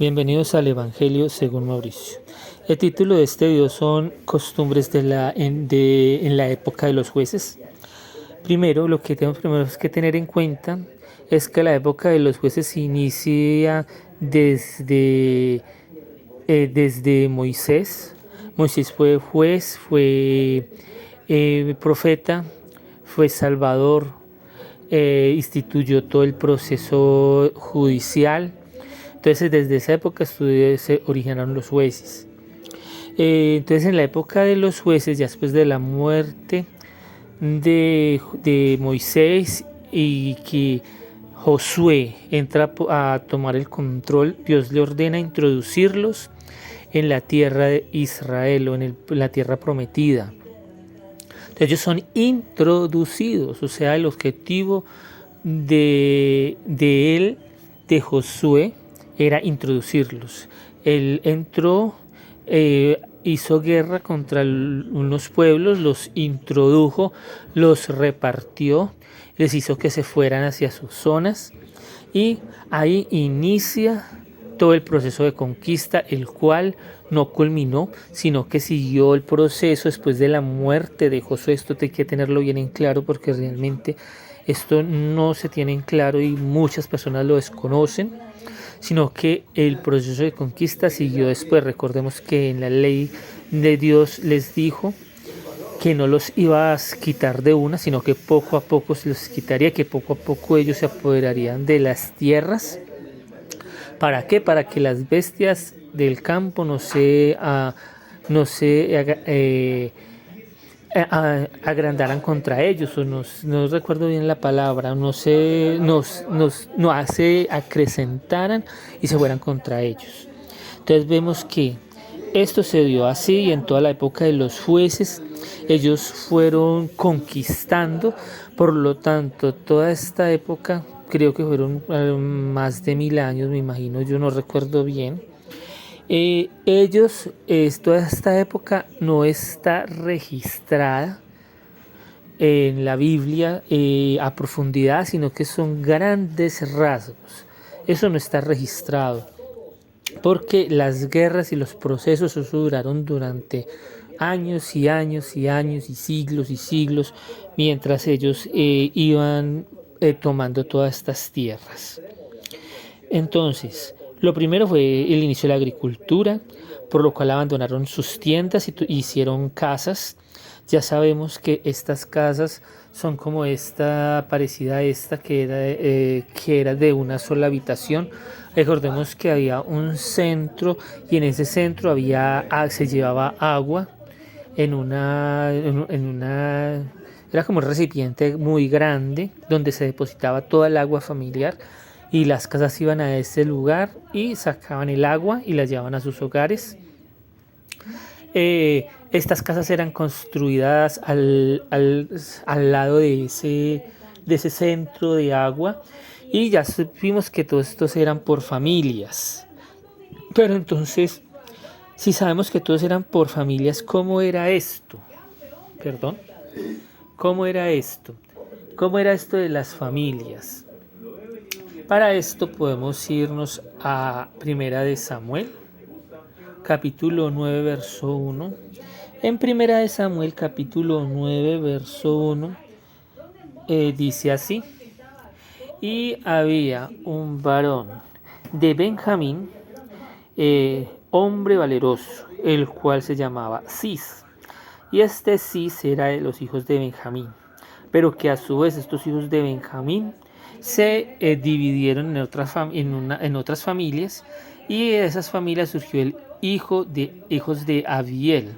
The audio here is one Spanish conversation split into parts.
Bienvenidos al Evangelio según Mauricio. El título de este video son costumbres en la época de los jueces. Primero, lo que tenemos primero que tener en cuenta es que la época de los jueces se inicia desde Moisés. Moisés fue juez, fue profeta, fue salvador, instituyó todo el proceso judicial. Entonces desde esa época se originaron los jueces. Entonces en la época de los jueces, ya después de la muerte de Moisés y que Josué entra a tomar el control, Dios le ordena introducirlos en la tierra de Israel o en la tierra prometida. Entonces ellos son introducidos, o sea, el objetivo de Josué, era introducirlos. Él entró, hizo guerra contra unos pueblos, los introdujo, los repartió, les hizo que se fueran hacia sus zonas y ahí inicia todo el proceso de conquista, el cual no culminó, sino que siguió el proceso después de la muerte de Josué. Esto hay que tenerlo bien en claro porque realmente esto no se tiene en claro y muchas personas lo desconocen, sino que el proceso de conquista siguió después. Recordemos que en la ley de Dios les dijo que no los iba a quitar de una, sino que poco a poco se los quitaría, que poco a poco ellos se apoderarían de las tierras. ¿Para qué? Para que las bestias del campo no se agrandaran contra ellos, o no recuerdo bien la palabra, no acrecentaran y se fueran contra ellos. Entonces vemos que esto se dio así, y en toda la época de los jueces ellos fueron conquistando. Por lo tanto, toda esta época, creo que fueron más de 1000 años, me imagino, yo no recuerdo bien. Toda esta época no está registrada en la Biblia a profundidad, sino que son grandes rasgos. Eso no está registrado, porque las guerras y los procesos eso duraron durante años y años y años y siglos, mientras ellos iban tomando todas estas tierras. Entonces, lo primero fue el inicio de la agricultura, por lo cual abandonaron sus tiendas y hicieron casas. Ya sabemos que estas casas son como esta, parecida a esta que era de una sola habitación. Recordemos que había un centro y en ese centro se llevaba agua era como un recipiente muy grande donde se depositaba toda el agua familiar, y las casas iban a ese lugar y sacaban el agua y la llevaban a sus hogares. Estas casas eran construidas al lado de ese centro de agua, y ya supimos que todos estos eran por familias. Pero entonces, si sabemos que todos eran por familias, ¿cómo era esto? ¿Cómo era esto? ¿Cómo era esto de las familias? Para esto podemos irnos a Primera de Samuel, capítulo 9, verso 1. En Primera de Samuel, capítulo 9, verso 1, dice así: y había un varón de Benjamín, hombre valeroso, el cual se llamaba Cis. Y este Cis era de los hijos de Benjamín, pero que a su vez estos hijos de Benjamín se dividieron en otras familias, y de esas familias surgió el hijos de Abiel.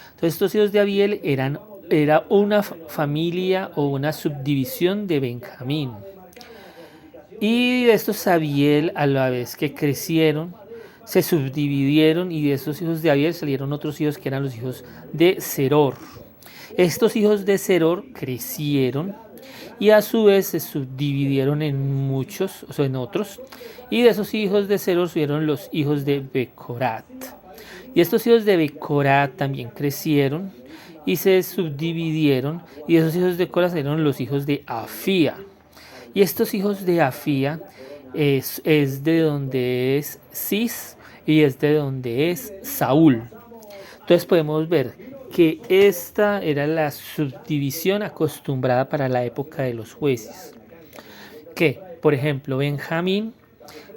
Entonces estos hijos de Abiel era una familia o una subdivisión de Benjamín. Y de estos Abiel, a la vez que crecieron, se subdividieron, y de esos hijos de Abiel salieron otros hijos que eran los hijos de Seror. Estos hijos de Seror crecieron y a su vez se subdividieron en otros, y de esos hijos de Seror subieron los hijos de Becorat. Y estos hijos de Becorat también crecieron y se subdividieron, y de esos hijos de Becorat salieron los hijos de Afía. Y estos hijos de Afía es de donde es Cis y es de donde es Saúl. Entonces podemos ver que esta era la subdivisión acostumbrada para la época de los jueces. Que, por ejemplo, Benjamín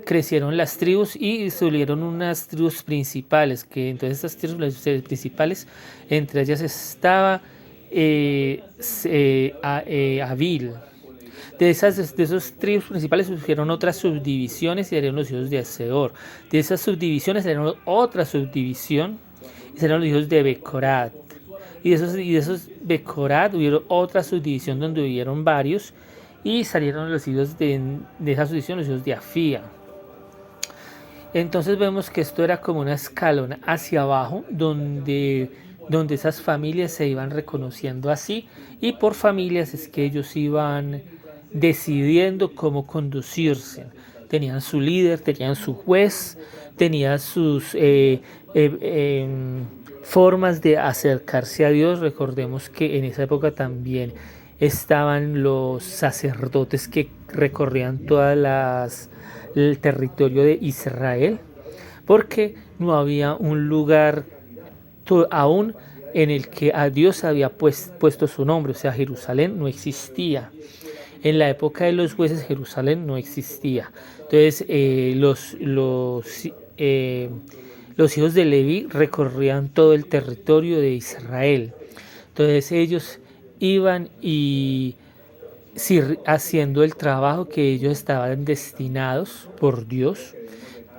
crecieron las tribus y salieron unas tribus principales, que entonces estas tribus principales, entre ellas estaba Abil. De esos tribus principales surgieron otras subdivisiones y salieron los hijos de Aseor. De esas subdivisiones salieron otra subdivisión y salieron los hijos de Becorat. Y de esos Becorat hubieron otra subdivisión donde hubieron varios y salieron los hijos de esa subdivisión, los hijos de Afía. Entonces vemos que esto era como una escalón hacia abajo donde esas familias se iban reconociendo así, y por familias es que ellos iban decidiendo cómo conducirse. Tenían su líder, tenían su juez, tenían sus formas de acercarse a Dios. Recordemos que en esa época también estaban los sacerdotes que recorrían el territorio de Israel, porque no había un lugar aún en el que a Dios había puesto su nombre. O sea, Jerusalén no existía. En la época de los jueces Jerusalén no existía. Entonces los hijos de Leví recorrían todo el territorio de Israel. Entonces ellos iban y haciendo el trabajo que ellos estaban destinados por Dios,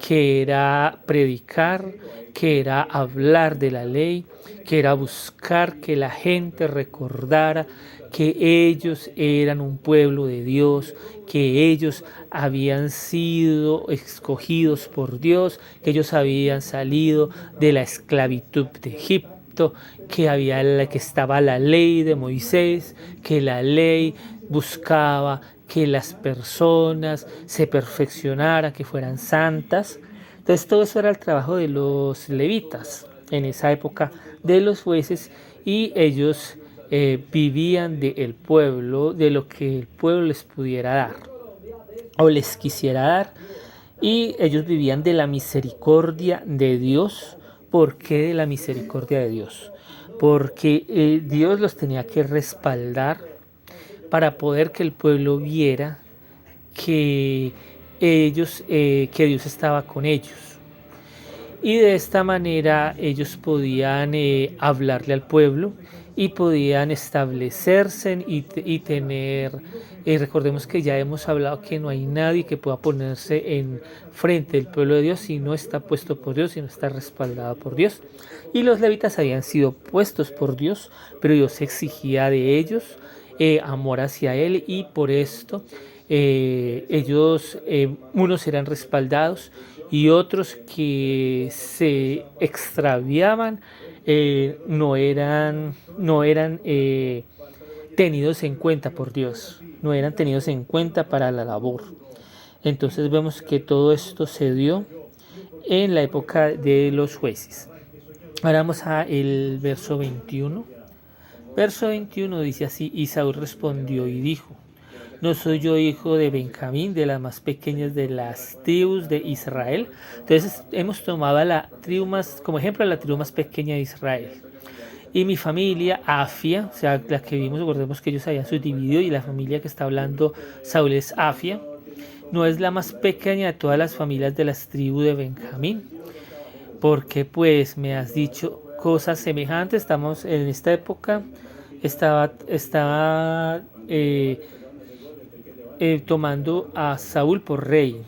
que era predicar, que era hablar de la ley, que era buscar que la gente recordara que ellos eran un pueblo de Dios, que ellos habían sido escogidos por Dios, que ellos habían salido de la esclavitud de Egipto, que estaba la ley de Moisés, que la ley buscaba que las personas se perfeccionaran, que fueran santas. Entonces todo eso era el trabajo de los levitas en esa época de los jueces, y ellos vivían del pueblo, de lo que el pueblo les pudiera dar o les quisiera dar, y ellos vivían de la misericordia de Dios. ¿Por qué de la misericordia de Dios? Porque Dios los tenía que respaldar para poder que el pueblo viera que que Dios estaba con ellos. Y de esta manera ellos podían hablarle al pueblo y podían establecerse y tener, recordemos que ya hemos hablado que no hay nadie que pueda ponerse en frente del pueblo de Dios si no está puesto por Dios, si no está respaldado por Dios. Y los levitas habían sido puestos por Dios, pero Dios exigía de ellos amor hacia Él, y por esto ellos, unos eran respaldados y otros que se extraviaban no eran tenidos en cuenta por Dios, no eran tenidos en cuenta para la labor. Entonces vemos que todo esto se dio en la época de los jueces. Ahora vamos a el verso 21. Verso 21 dice así: y Saúl respondió y dijo: ¿no soy yo hijo de Benjamín, de las más pequeñas de las tribus de Israel? Entonces hemos tomado a la tribu como ejemplo, a la tribu más pequeña de Israel. Y mi familia, Afia, o sea, la que vimos, recordemos que ellos habían subdividido, y la familia que está hablando Saúl es Afia, no es la más pequeña de todas las familias de las tribus de Benjamín, porque pues me has dicho cosas semejantes. Estamos en esta época, estaba tomando a Saúl por rey,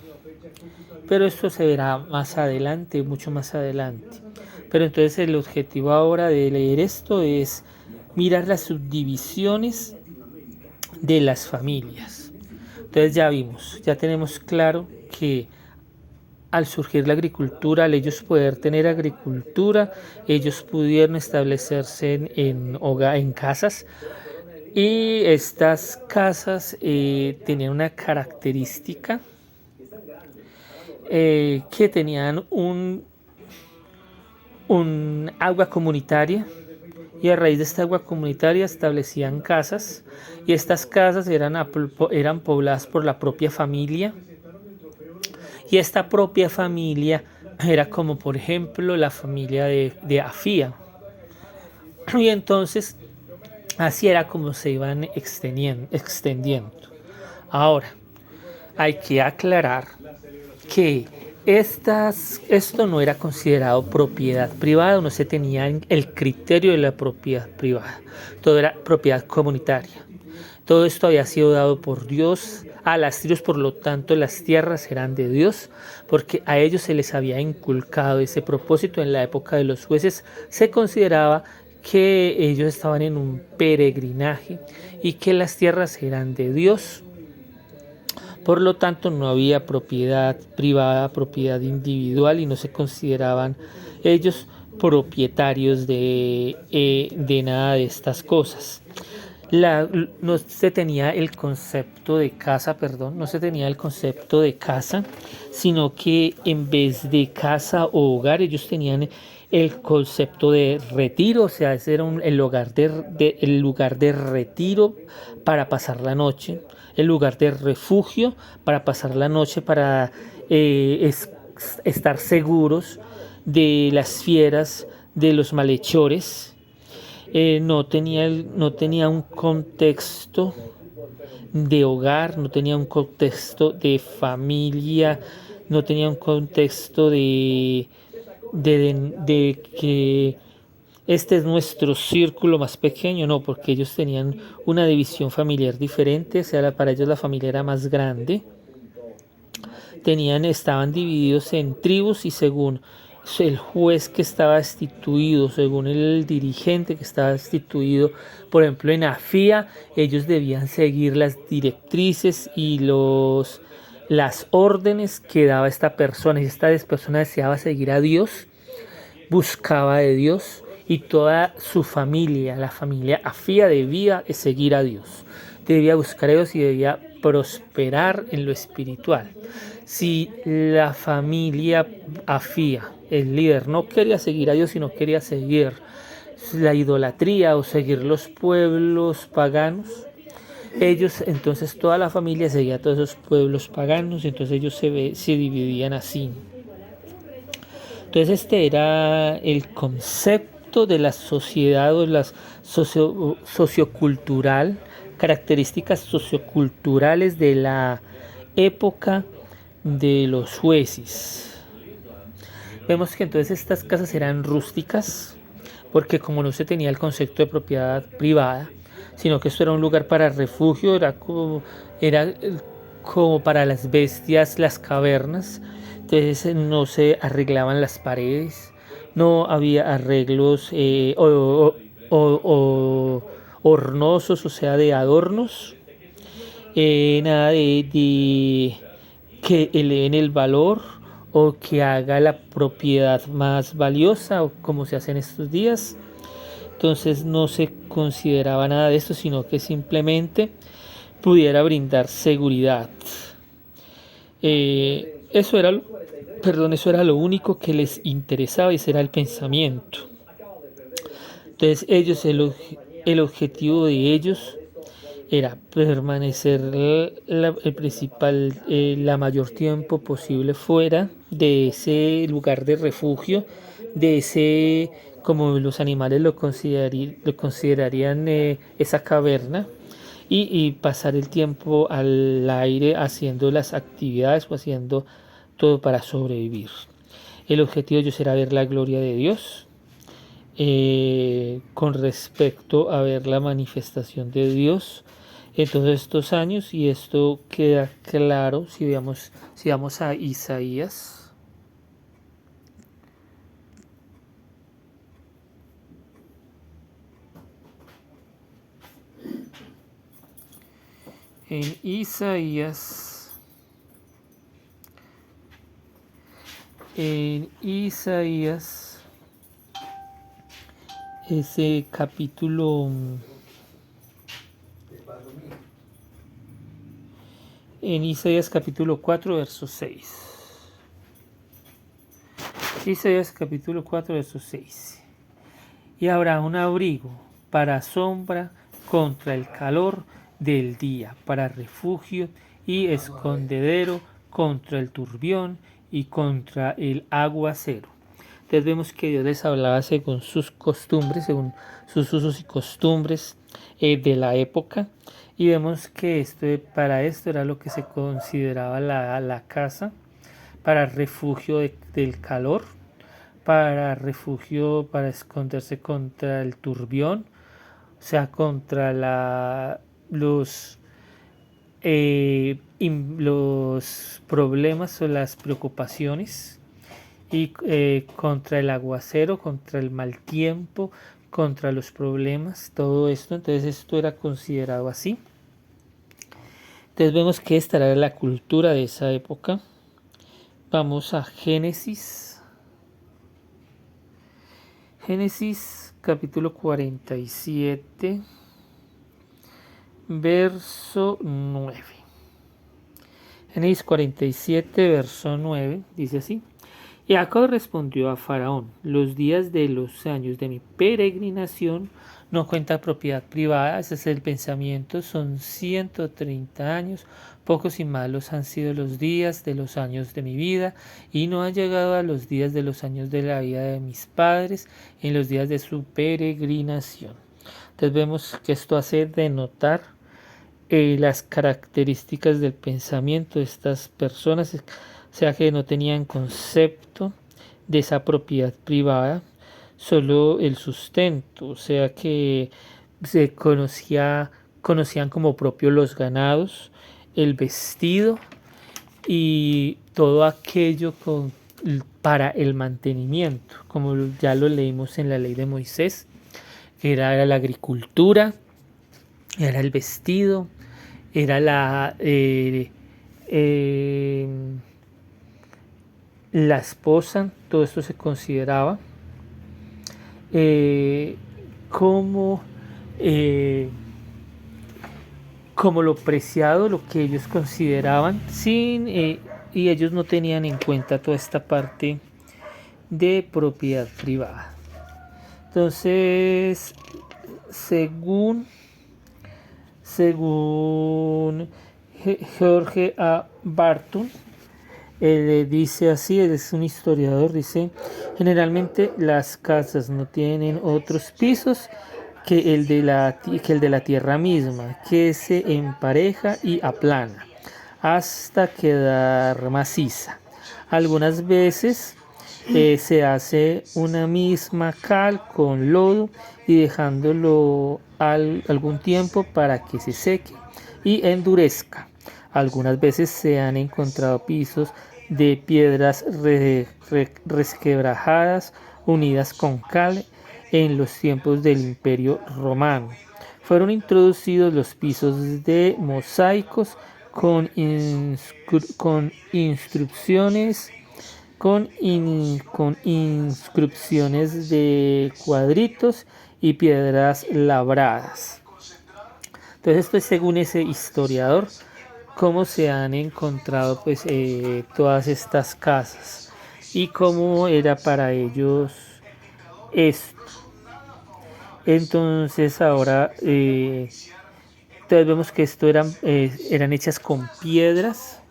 pero esto se verá más adelante, mucho más adelante. Pero entonces el objetivo ahora de leer esto es mirar las subdivisiones de las familias. Entonces ya vimos, ya tenemos claro que al surgir la agricultura, al ellos poder tener agricultura, ellos pudieron establecerse en casas. Y estas casas tenían una característica, que tenían un agua comunitaria, y a raíz de esta agua comunitaria establecían casas, y estas casas eran pobladas por la propia familia, Y esta propia familia era como por ejemplo la familia de Afía. Y entonces así era como se iban extendiendo. Ahora, hay que aclarar que esto no era considerado propiedad privada, no se tenía el criterio de la propiedad privada, todo era propiedad comunitaria. Todo esto había sido dado por Dios a las tribus, por lo tanto las tierras eran de Dios, porque a ellos se les había inculcado ese propósito. En la época de los jueces se consideraba que ellos estaban en un peregrinaje y que las tierras eran de Dios. Por lo tanto, no había propiedad privada, propiedad individual, y no se consideraban ellos propietarios de nada de estas cosas. No se tenía el concepto de casa, no se tenía el concepto de casa, sino que en vez de casa o hogar, ellos tenían el concepto de retiro, o sea, ese era el lugar de retiro para pasar la noche, el lugar de refugio para pasar la noche, para estar seguros de las fieras, de los malhechores. No tenía un contexto de hogar, no tenía un contexto de familia, no tenía un contexto de que este es nuestro círculo más pequeño, no, porque ellos tenían una división familiar diferente, o sea, para ellos la familia era más grande. Estaban divididos en tribus y según el juez que estaba destituido, según el dirigente que estaba destituido, por ejemplo en Afía, ellos debían seguir las directrices y las órdenes que daba esta persona. Y esta persona deseaba seguir a Dios, buscaba de Dios, y toda su familia, la familia Afía, debía seguir a Dios, debía buscar a Dios y debía prosperar en lo espiritual. Si la familia Afía, el líder, no quería seguir a Dios, sino quería seguir la idolatría o seguir los pueblos paganos, entonces toda la familia seguía a todos esos pueblos paganos, entonces ellos se dividían así. Entonces este era el concepto de la sociedad o la sociocultural, características socioculturales de la época de los jueces. Vemos que entonces estas casas eran rústicas, porque como no se tenía el concepto de propiedad privada, sino que esto era un lugar para refugio, era como para las bestias, las cavernas. Entonces no se arreglaban las paredes, no había arreglos hornosos, o sea, de adornos, nada de que eleven el valor o que haga la propiedad más valiosa, o como se hace en estos días. Entonces no se consideraba nada de esto, sino que simplemente pudiera brindar seguridad. Eso era lo único que les interesaba, y ese era el pensamiento. Entonces el objetivo de ellos era permanecer la mayor tiempo posible fuera de ese lugar de refugio, de ese, como los animales lo considerarían, esa caverna, y pasar el tiempo al aire haciendo las actividades o haciendo todo para sobrevivir. El objetivo de ellos era ver la gloria de Dios, con respecto a ver la manifestación de Dios en todos estos años, y esto queda claro si vamos a Isaías. En Isaías, ese capítulo, en Isaías capítulo 4, verso 6. Isaías capítulo 4, verso 6. Y habrá un abrigo para sombra contra el calor del día, para refugio y escondedero contra el turbión y contra el aguacero. Entonces vemos que Dios les hablaba según sus costumbres, según sus usos y costumbres de la época. Y vemos que para esto era lo que se consideraba la casa, para refugio del calor, para refugio, para esconderse contra el turbión, o sea, contra los problemas o las preocupaciones, y contra el aguacero, contra el mal tiempo, contra los problemas, todo esto. Entonces esto era considerado así. Entonces vemos que esta era la cultura de esa época. Vamos a Génesis. Génesis capítulo 47, verso 9. Génesis 47, verso 9, dice así. Y Jacob respondió a Faraón: los días de los años de mi peregrinación no cuenta propiedad privada, ese es el pensamiento, son 130 años, pocos y malos han sido los días de los años de mi vida, y no han llegado a los días de los años de la vida de mis padres, en los días de su peregrinación. Entonces vemos que esto hace denotar las características del pensamiento de estas personas, o sea que no tenían concepto de esa propiedad privada, solo el sustento, o sea que conocían como propio los ganados, el vestido y todo aquello para el mantenimiento, como ya lo leímos en la ley de Moisés, que era la agricultura, era el vestido, era la esposa, todo esto se consideraba como lo preciado, lo que ellos consideraban, y ellos no tenían en cuenta toda esta parte de propiedad privada. Entonces, según George A. Barton, él dice así, él es un historiador, dice: generalmente las casas no tienen otros pisos que el de la tierra misma, que se empareja y aplana hasta quedar maciza. Algunas veces se hace una misma cal con lodo y dejándolo algún tiempo para que se seque y endurezca. Algunas veces se han encontrado pisos de piedras resquebrajadas unidas con cal en los tiempos del Imperio Romano. Fueron introducidos los pisos de mosaicos con inscripciones de cuadritos y piedras labradas. Entonces, esto es según ese historiador, cómo se han encontrado todas estas casas y cómo era para ellos esto. Entonces ahora entonces vemos que esto eran hechas con piedras.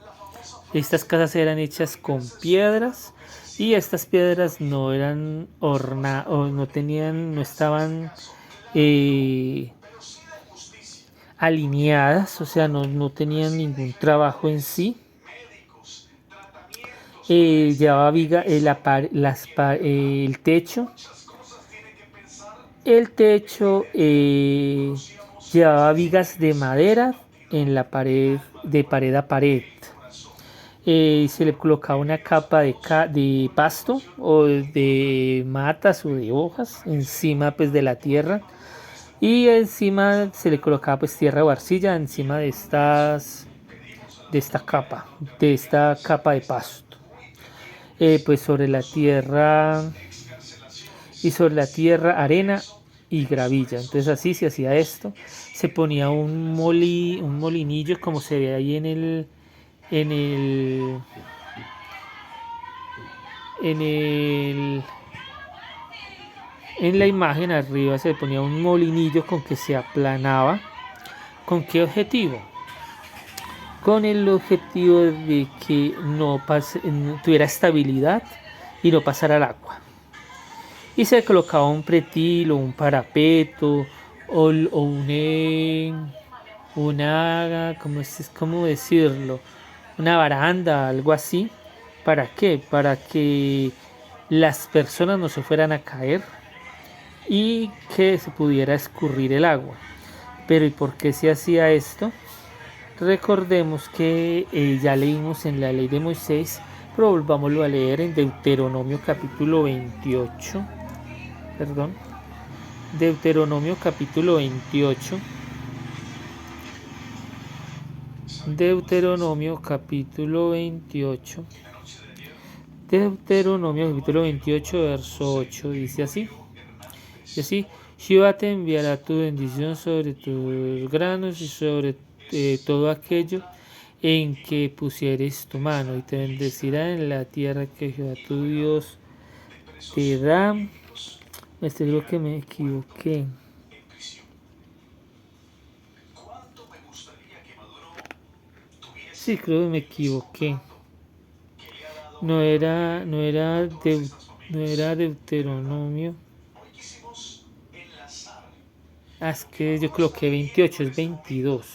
Estas casas eran hechas con piedras, y estas piedras no eran no estaban alineadas, o sea, no tenían ningún trabajo en sí. Llevaba viga, el techo. El techo llevaba vigas de madera en la pared, de pared a pared. Se le colocaba una capa de pasto o de matas o de hojas encima pues de la tierra, y encima se le colocaba pues tierra o arcilla encima de esta capa de pasto, pues sobre la tierra arena y gravilla. Entonces así se hacía esto. Se ponía un molinillo, como se ve ahí en la imagen. Arriba se ponía un molinillo con que se aplanaba. ¿Con qué objetivo? con el objetivo de que tuviera estabilidad y no pasara el agua. Y se colocaba un pretil o un parapeto o ¿cómo decirlo? Una baranda, algo así. ¿Para qué? Para que las personas no se fueran a caer y que se pudiera escurrir el agua. Pero ¿y por qué se hacía esto? Recordemos que ya leímos en la ley de Moisés, pero volvámoslo a leer en Deuteronomio capítulo 28. Deuteronomio capítulo 28. Deuteronomio capítulo 28. Deuteronomio capítulo 28, verso 8, dice así. Y así, Jehová te enviará tu bendición sobre tus granos y sobre todo aquello en que pusieres tu mano, y te bendecirá en la tierra que Jehová tu Dios te da. Creo que me equivoqué. Sí, creo que me equivoqué. No era Deuteronomio. Es que yo creo que 28 es 22.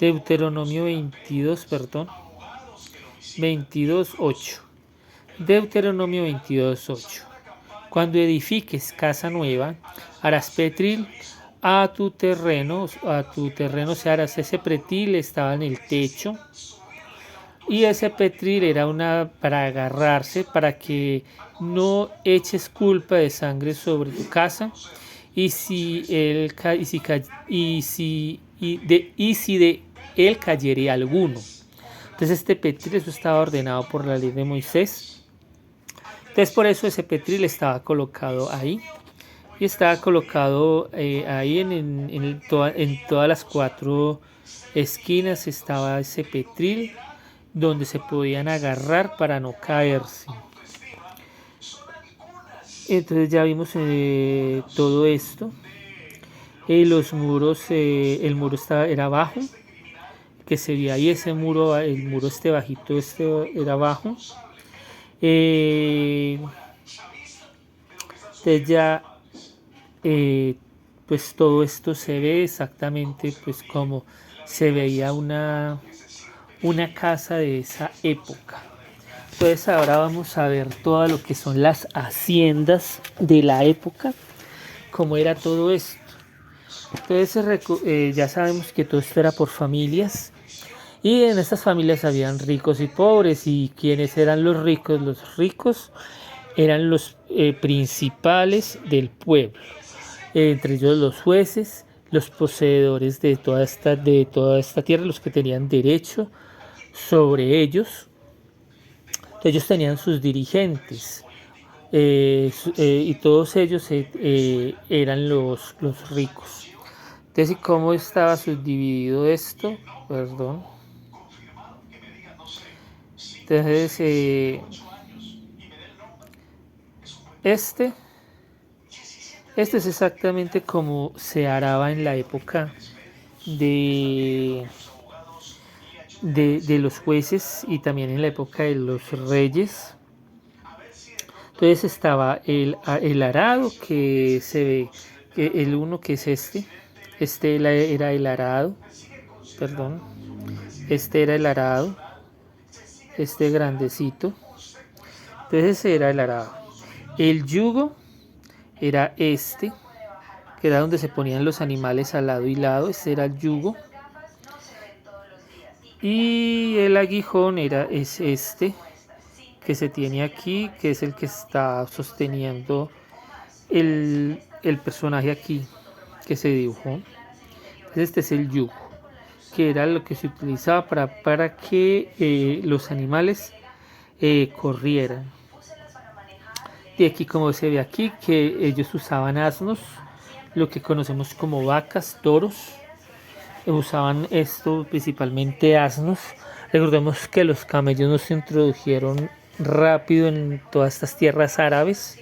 Deuteronomio 22, perdón. 22:8. Deuteronomio 22:8. Cuando edifiques casa nueva, harás pretil a tu terreno se harás ese pretil, estaba en el techo, y ese pretil era para agarrarse, para que no eches culpa de sangre sobre tu casa, y si de él cayere alguno. Entonces este pretil, eso estaba ordenado por la ley de Moisés. Entonces por eso ese pretil estaba colocado ahí. Y estaba colocado ahí en todas las 4 esquinas estaba ese pretil donde se podían agarrar para no caerse. Entonces ya vimos todo esto. Los muros, el muro era bajo, que se veía ahí ese muro, el muro bajito, era bajo. Entonces ya pues todo esto se ve exactamente pues como se veía una casa de esa época. Entonces ahora vamos a ver todo lo que son las haciendas de la época, cómo era todo esto. Entonces ya sabemos que todo esto era por familias, y en estas familias habían ricos y pobres. ¿Y quiénes eran los ricos? Los ricos eran los principales del pueblo, entre ellos los jueces, los poseedores de toda esta tierra, los que tenían derecho sobre ellos. Ellos tenían sus dirigentes, y todos ellos eran los ricos. Entonces, ¿y cómo estaba subdividido esto? Perdón. Entonces, este es exactamente como se araba en la época de los jueces, y también en la época de los reyes. Entonces estaba el arado, que se ve, que el uno que es este era el arado, perdón, este era el arado, este grandecito. Entonces ese era el arado. El yugo era este, que era donde se ponían los animales al lado y lado. Este era el yugo. Y el aguijón es este que se tiene aquí, que es el que está sosteniendo el personaje aquí que se dibujó. Entonces este es el yugo, que era lo que se utilizaba para que los animales corrieran. Y aquí, como se ve aquí, que ellos usaban asnos, lo que conocemos como vacas, toros. Usaban esto principalmente asnos. Recordemos que los camellos no se introdujeron rápido en todas estas tierras árabes.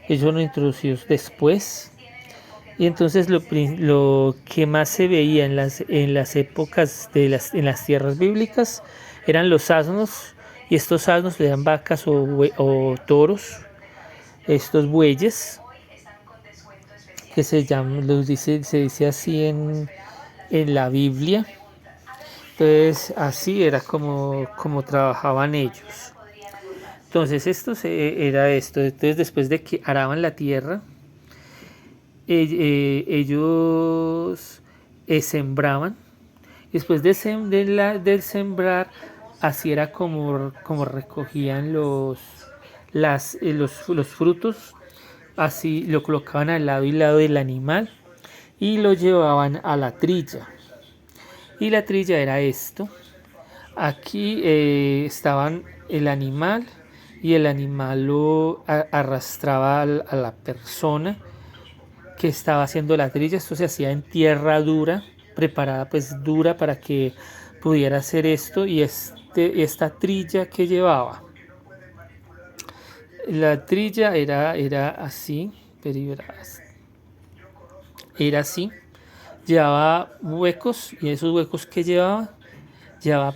Ellos fueron introducidos después. Y entonces lo que más se veía en las épocas en las tierras bíblicas eran los asnos, y estos asnos eran vacas o toros, estos bueyes, que se llaman, se dice así en la Biblia. Entonces así era como trabajaban ellos. Entonces era esto. Entonces después de que araban la tierra, ellos sembraban. Después del sembrar, así era como recogían los frutos. Así lo colocaban al lado y lado del animal y lo llevaban a la trilla. Y la trilla era esto. Aquí estaban el animal, y el animal lo arrastraba a la persona que estaba haciendo la trilla. Esto se hacía en tierra dura, preparada pues dura para que pudiera hacer esto. Y esta trilla que llevaba, la trilla era así, era así, llevaba huecos, y esos huecos que llevaba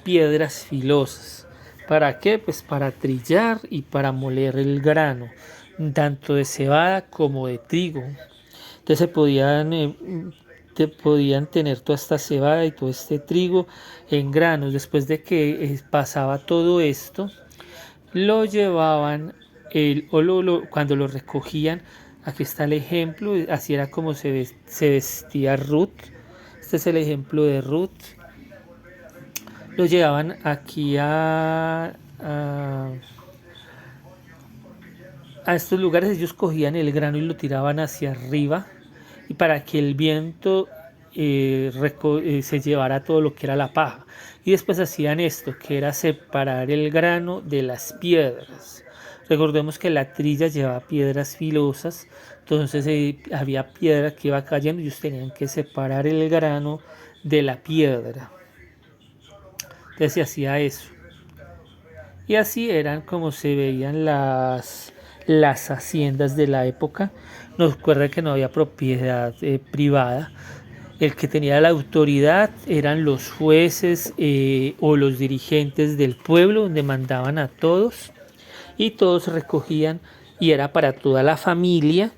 piedras filosas. ¿Para qué? Pues para trillar y para moler el grano, tanto de cebada como de trigo. Entonces podían tener toda esta cebada y todo este trigo en granos. Después de que pasaba todo esto, lo llevaban, cuando lo recogían. Aquí está el ejemplo, así era como se vestía Ruth. Este es el ejemplo de Ruth. Lo llevaban aquí a estos lugares. Ellos cogían el grano y lo tiraban hacia arriba, y para que el viento se llevara todo lo que era la paja. Y después hacían esto, que era separar el grano de las piedras. Recordemos que la trilla llevaba piedras filosas, entonces había piedra que iba cayendo y ellos tenían que separar el grano de la piedra. Entonces se hacía eso. Y así eran como se veían las haciendas de la época. Nos recuerda que no había propiedad privada. El que tenía la autoridad eran los jueces o los dirigentes del pueblo, donde mandaban a todos, y todos recogían, y era para toda la familia.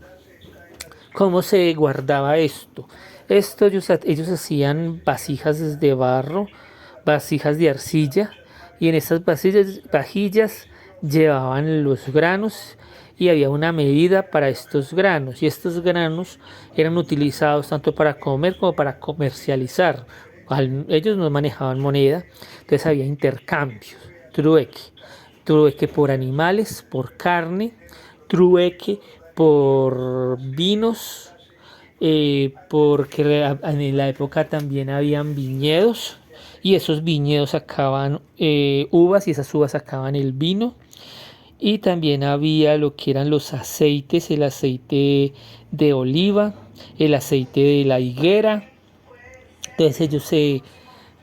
¿Cómo se guardaba esto? Ellos hacían vasijas de barro, vasijas de arcilla, y en estas vajillas llevaban los granos, y había una medida para estos granos, y estos granos eran utilizados tanto para comer como para comercializar. Ellos no manejaban moneda, entonces había intercambios, trueque por animales, por carne, trueque por vinos, porque en la época también habían viñedos, y esos viñedos sacaban uvas, y esas uvas sacaban el vino. Y también había lo que eran los aceites, el aceite de oliva, el aceite de la higuera. Entonces ellos se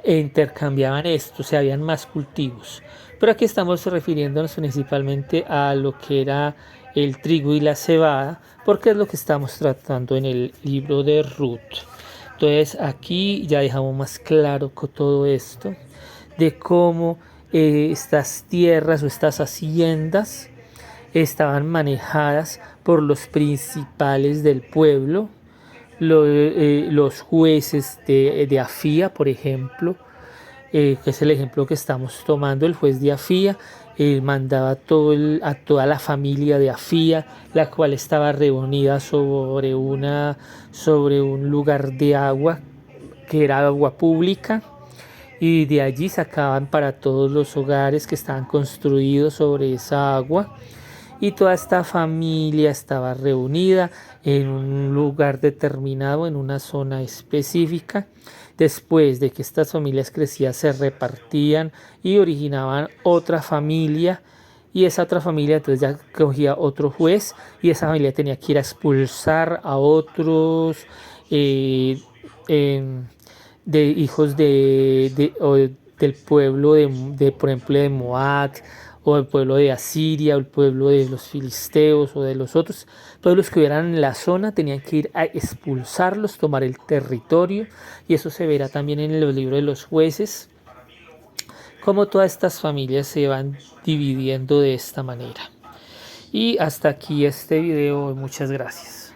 intercambiaban esto, o sea, habían más cultivos. Pero aquí estamos refiriéndonos principalmente a lo que era el trigo y la cebada, porque es lo que estamos tratando en el libro de Ruth. Entonces aquí ya dejamos más claro con todo esto de cómo estas tierras o estas haciendas estaban manejadas por los principales del pueblo, los jueces de Afía, por ejemplo, que es el ejemplo que estamos tomando. El juez de Afía mandaba a toda la familia de Afía, la cual estaba reunida sobre un lugar de agua, que era agua pública, y de allí sacaban para todos los hogares que estaban construidos sobre esa agua. Y toda esta familia estaba reunida en un lugar determinado, en una zona específica. Después de que estas familias crecían, se repartían y originaban otra familia, y esa otra familia entonces ya cogía otro juez, y esa familia tenía que ir a expulsar a otros de hijos del pueblo por ejemplo de Moab, o el pueblo de Asiria, o el pueblo de los filisteos, o de los otros pueblos que hubieran en la zona, tenían que ir a expulsarlos, tomar el territorio, y eso se verá también en los libros de los jueces, cómo todas estas familias se van dividiendo de esta manera. Y hasta aquí este video, muchas gracias.